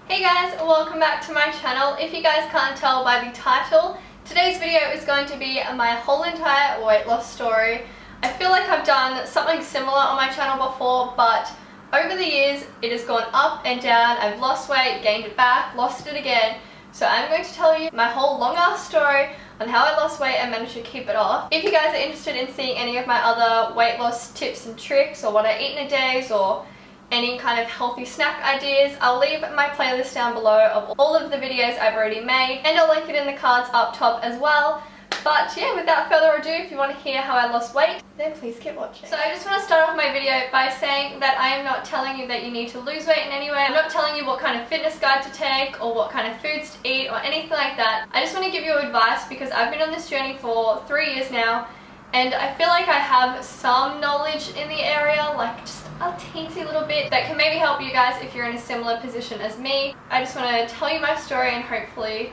Hey guys, welcome back to my channel. If you guys can't tell by the title, today's video is going to be my whole entire weight loss story. I feel like I've done something similar on my channel before, but over the years it has gone up and down. I've lost weight, gained it back, lost it again. So I'm going to tell you my whole long ass story on how I lost weight and managed to keep it off. If you guys are interested in seeing any of my other weight loss tips and tricks, or what I eat in a day, or any kind of healthy snack ideas, I'll leave my playlist down below of all of the videos I've already made, and I'll link it in the cards up top as well. But yeah, without further ado, if you want to hear how I lost weight, then please keep watching. So I just want to start off my video by saying that I am not telling you that you need to lose weight in any way. I'm not telling you what kind of fitness guide to take or what kind of foods to eat or anything like that. I just want to give you advice because I've been on this journey for 3 years now, and I feel like I have some knowledge in the area, like just a teensy little bit that can maybe help you guys if you're in a similar position as me. I just want to tell you my story and hopefully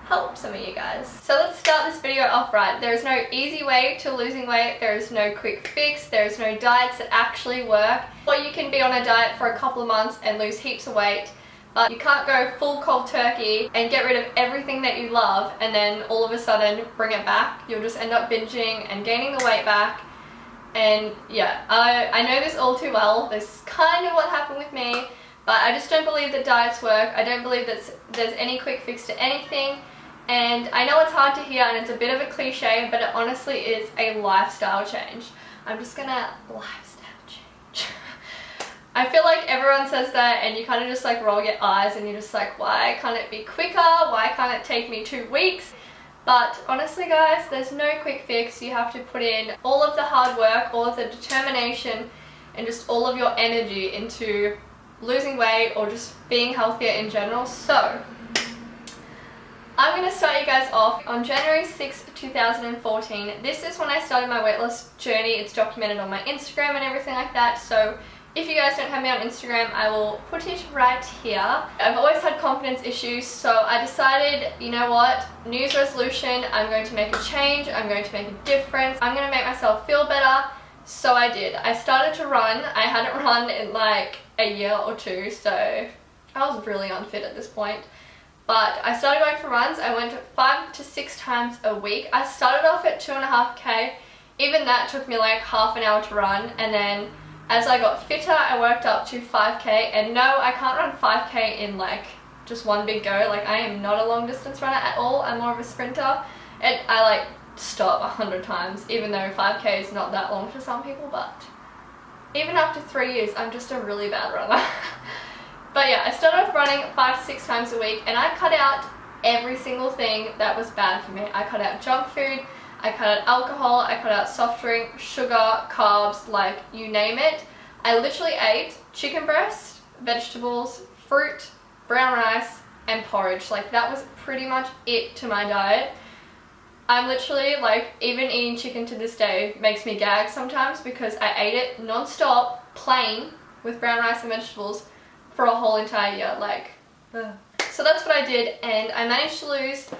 help some of you guys. So let's start this video off right. There is no easy way to losing weight. There is no quick fix. There is no diets that actually work. Or you can be on a diet for a couple of months and lose heaps of weight, but you can't go full cold turkey and get rid of everything that you love and then all of a sudden bring it back. You'll just end up binging and gaining the weight back. And yeah, I know this all too well. This is kind of what happened with me, but I just don't believe that diets work. I don't believe that there's any quick fix to anything. And I know it's hard to hear and it's a bit of a cliche, but it honestly is a lifestyle change. I'm just gonna lifestyle change. I feel like everyone says that and you kind of just like roll your eyes and you're just like, why can't it be quicker? Why can't it take me 2 weeks? But honestly guys, there's no quick fix. You have to put in all of the hard work, all of the determination, and just all of your energy into losing weight or just being healthier in general. So I'm going to start you guys off on January 6, 2014. This is when I started my weight loss journey. It's documented on my Instagram and everything like that. So if you guys don't have me on Instagram, I will put it right here. I've always had confidence issues, so I decided, you know what, New Year's resolution, I'm going to make a change, I'm going to make a difference, I'm going to make myself feel better. So I did. I started to run. I hadn't run in like a year or two, so I was really unfit at this point. But I started going for runs. I went 5 to 6 times a week. I started off at 2.5k. Even that took me like half an hour to run, and then as I got fitter, I worked up to 5k, and no, I can't run 5k in like just one big go. Like, I am not a long distance runner at all. I'm more of a sprinter, and I like stop 100 times, even though 5k is not that long for some people, but even after 3 years, I'm just a really bad runner. But yeah, I started off running 5 to 6 times a week, and I cut out every single thing that was bad for me. I cut out junk food, I cut out alcohol, I cut out soft drink, sugar, carbs, like you name it. I literally ate chicken breast, vegetables, fruit, brown rice, and porridge. Like, that was pretty much it to my diet. I'm literally like, even eating chicken to this day makes me gag sometimes because I ate it non-stop, plain, with brown rice and vegetables for a whole entire year. Like, ugh. So that's what I did, and I managed to lose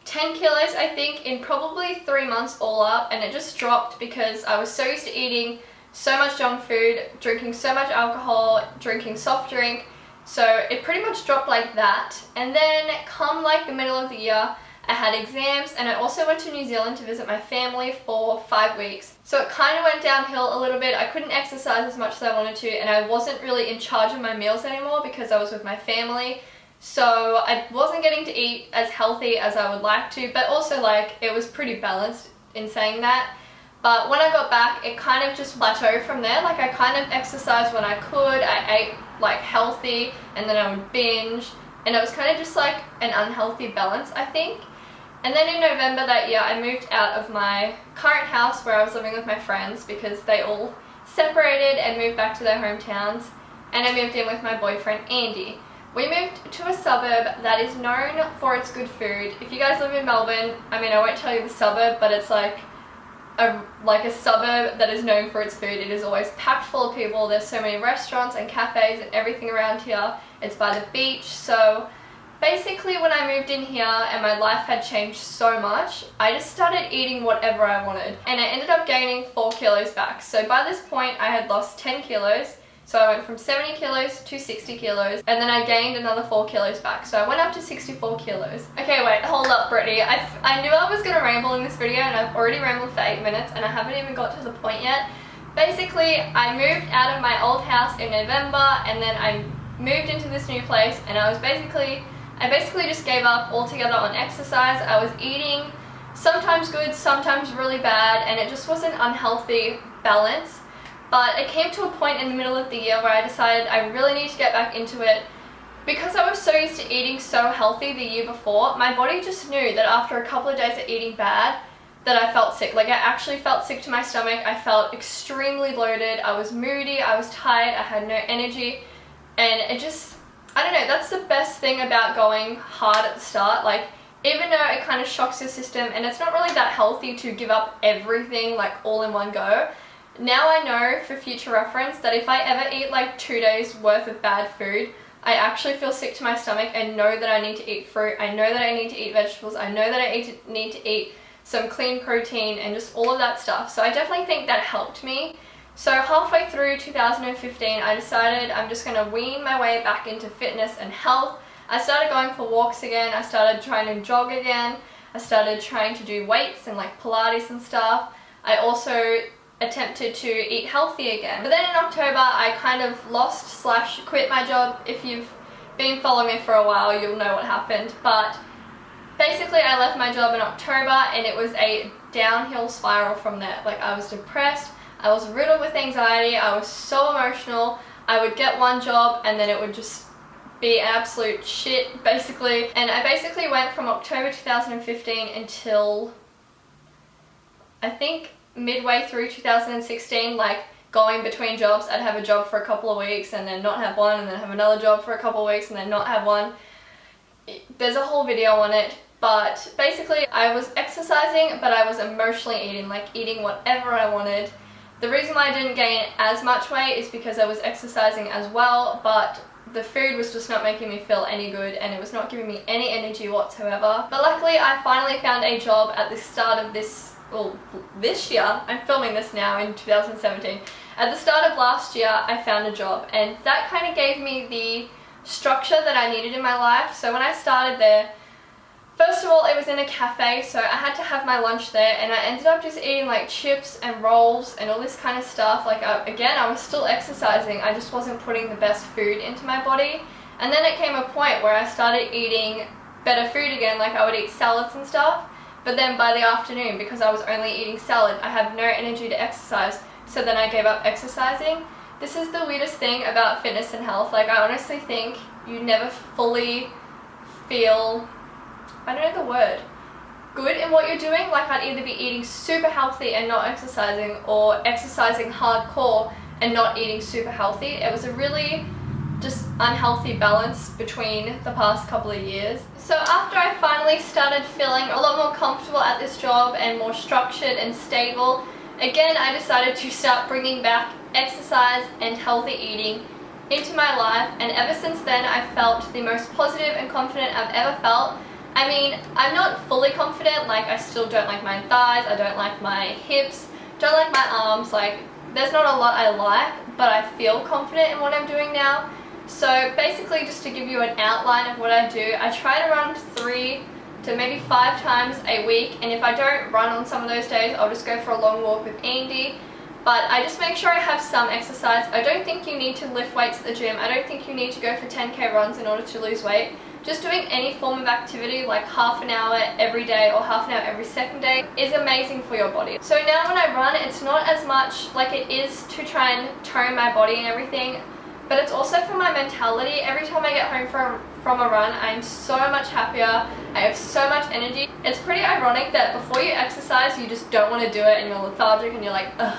10 kilos, I think, in probably 3 months all up, and it just dropped because I was so used to eating so much junk food, drinking so much alcohol, drinking soft drink, so it pretty much dropped like that. And then come like the middle of the year, I had exams, and I also went to New Zealand to visit my family for 5 weeks. So it kind of went downhill a little bit. I couldn't exercise as much as I wanted to, and I wasn't really in charge of my meals anymore because I was with my family. So I wasn't getting to eat as healthy as I would like to, but also like it was pretty balanced in saying that. But when I got back, it kind of just plateaued from there. Like, I kind of exercised when I could, I ate like healthy, and then I would binge, and it was kind of just like an unhealthy balance, I think. And then in November that year, I moved out of my current house where I was living with my friends because they all separated and moved back to their hometowns, and I moved in with my boyfriend Andy. We moved to a suburb that is known for its good food. If you guys live in Melbourne, I mean, I won't tell you the suburb, but it's like a suburb that is known for its food. It is always packed full of people. There's so many restaurants and cafes and everything around here. It's by the beach. So basically, when I moved in here and my life had changed so much, I just started eating whatever I wanted, and I ended up gaining 4 kilos back. So by this point, I had lost 10 kilos. So I went from 70 kilos to 60 kilos, and then I gained another 4 kilos back. So I went up to 64 kilos. Okay, wait, hold up, Brittany. I knew I was gonna ramble in this video, and I've already rambled for 8 minutes, and I haven't even got to the point yet. Basically, I moved out of my old house in November, and then I moved into this new place, and I basically just gave up altogether on exercise. I was eating sometimes good, sometimes really bad, and it just was an unhealthy balance. But it came to a point in the middle of the year where I decided I really need to get back into it. Because I was so used to eating so healthy the year before, my body just knew that after a couple of days of eating bad, that I felt sick. Like, I actually felt sick to my stomach. I felt extremely bloated. I was moody. I was tired. I had no energy. And it just, I don't know, that's the best thing about going hard at the start. Like, even though it kind of shocks your system and it's not really that healthy to give up everything like all in one go, now I know for future reference that if I ever eat like 2 days worth of bad food, I actually feel sick to my stomach and know that I need to eat fruit. I know that I need to eat vegetables. I know that I need to eat some clean protein and just all of that stuff. So I definitely think that helped me. So halfway through 2015, I decided I'm just going to wean my way back into fitness and health. I started going for walks again. I started trying to jog again. I started trying to do weights and like Pilates and stuff. I also attempted to eat healthy again. But then in October, I kind of quit my job. If you've been following me for a while, you'll know what happened. But basically, I left my job in October, and it was a downhill spiral from there. Like, I was depressed. I was riddled with anxiety. I was so emotional. I would get one job, and then it would just be absolute shit, basically. And I basically went from October 2015 until, I think, midway through 2016, like going between jobs. I'd have a job for a couple of weeks and then not have one, and then have another job for a couple of weeks and then not have one. There's a whole video on it, but basically I was exercising, but I was emotionally eating, like eating whatever I wanted. The reason why I didn't gain as much weight is because I was exercising as well, but the food was just not making me feel any good, and it was not giving me any energy whatsoever. But luckily I finally found a job at the start of this year. I'm filming this now in 2017. At the start of last year, I found a job, and that kind of gave me the structure that I needed in my life. So when I started there, first of all, it was in a cafe, so I had to have my lunch there, and I ended up just eating like chips and rolls and all this kind of stuff. Like, again, I was still exercising, I just wasn't putting the best food into my body. And then it came a point where I started eating better food again, like I would eat salads and stuff. But then by the afternoon, because I was only eating salad, I had no energy to exercise, so then I gave up exercising. This is the weirdest thing about fitness and health. Like, I honestly think you never fully feel, I don't know the word, good in what you're doing. Like, I'd either be eating super healthy and not exercising, or exercising hardcore and not eating super healthy. It was a really just unhealthy balance between the past couple of years. So after I finally started feeling a lot more comfortable at this job and more structured and stable, again I decided to start bringing back exercise and healthy eating into my life, and ever since then I've felt the most positive and confident I've ever felt. I mean, I'm not fully confident, like I still don't like my thighs, I don't like my hips, don't like my arms, like there's not a lot I like, but I feel confident in what I'm doing now. So basically, just to give you an outline of what I do, I try to run 3 to maybe 5 times a week, and if I don't run on some of those days, I'll just go for a long walk with Andy. But I just make sure I have some exercise. I don't think you need to lift weights at the gym. I don't think you need to go for 10k runs in order to lose weight. Just doing any form of activity, like half an hour every day or half an hour every second day, is amazing for your body. So now when I run, it's not as much like it is to try and tone my body and everything, but it's also for my mentality. Every time I get home from a run, I'm so much happier. I have so much energy. It's pretty ironic that before you exercise, you just don't want to do it and you're lethargic and you're like, ugh,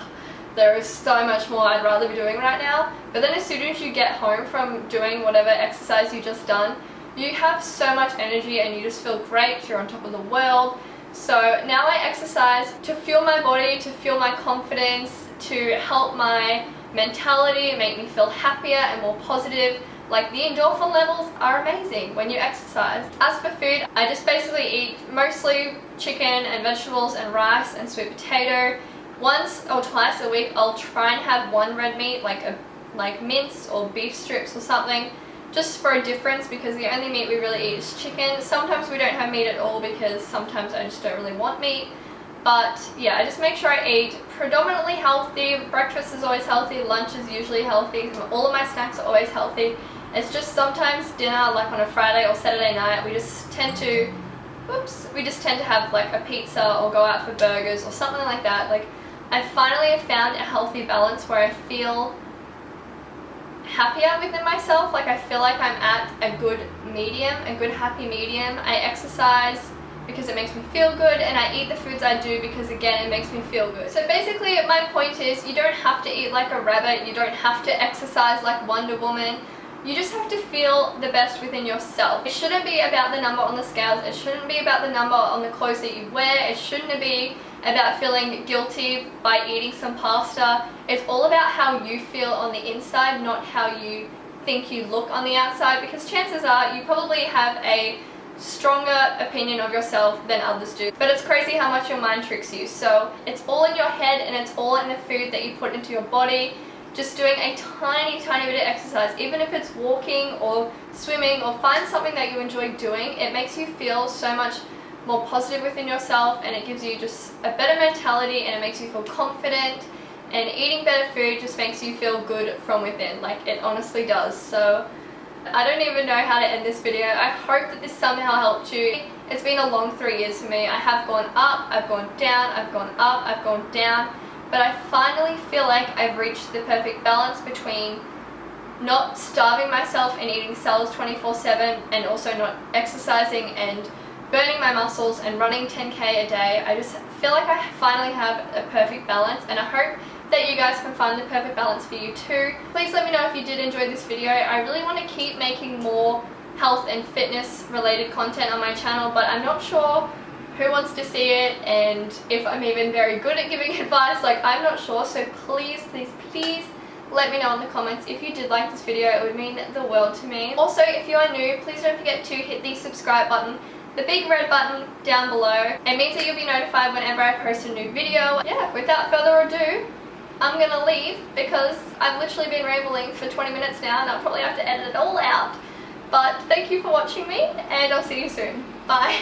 there is so much more I'd rather be doing right now. But then as soon as you get home from doing whatever exercise you just done, you have so much energy and you just feel great. You're on top of the world. So now I exercise to fuel my body, to fuel my confidence, to help my mentality, make me feel happier and more positive. Like, the endorphin levels are amazing when you exercise. As for food, I just basically eat mostly chicken and vegetables and rice and sweet potato. Once or twice a week, I'll try and have one red meat, like a like mince or beef strips or something, just for a difference, because the only meat we really eat is chicken. Sometimes we don't have meat at all because sometimes I just don't really want meat. But yeah, I just make sure I eat predominantly healthy. Breakfast is always healthy, lunch is usually healthy, all of my snacks are always healthy. It's just sometimes dinner, like on a Friday or Saturday night, we just tend to have like a pizza or go out for burgers or something like that. Like, I finally have found a healthy balance where I feel happier within myself. Like, I feel like I'm at a good medium, a good happy medium. I exercise because it makes me feel good, and I eat the foods I do because, again, it makes me feel good. So basically my point is, you don't have to eat like a rabbit, you don't have to exercise like Wonder Woman. You just have to feel the best within yourself. It shouldn't be about the number on the scales, it shouldn't be about the number on the clothes that you wear, it shouldn't be about feeling guilty by eating some pasta. It's all about how you feel on the inside, not how you think you look on the outside, because chances are you probably have a stronger opinion of yourself than others do. But it's crazy how much your mind tricks you. So it's all in your head, and it's all in the food that you put into your body. Just doing a tiny bit of exercise, even if it's walking or swimming, or find something that you enjoy doing, it makes you feel so much more positive within yourself, and it gives you just a better mentality, and it makes you feel confident, and eating better food just makes you feel good from within. Like, it honestly does. So I don't even know how to end this video. I hope that this somehow helped you. It's been a long 3 years for me. I have gone up, I've gone down, I've gone up, I've gone down, but I finally feel like I've reached the perfect balance between not starving myself and eating salads 24/7, and also not exercising and burning my muscles and running 10k a day. I just feel like I finally have a perfect balance, and I hope that you guys can find the perfect balance for you too. Please let me know if you did enjoy this video. I really want to keep making more health and fitness related content on my channel, but I'm not sure who wants to see it and if I'm even very good at giving advice. Like, I'm not sure, so please let me know in the comments if you did like this video. It would mean the world to me. Also, if you are new, please don't forget to hit the subscribe button, the big red button down below. It means that you'll be notified whenever I post a new video. Yeah, without further ado, I'm gonna leave because I've literally been rambling for 20 minutes now, and I'll probably have to edit it all out. But thank you for watching me, and I'll see you soon. Bye.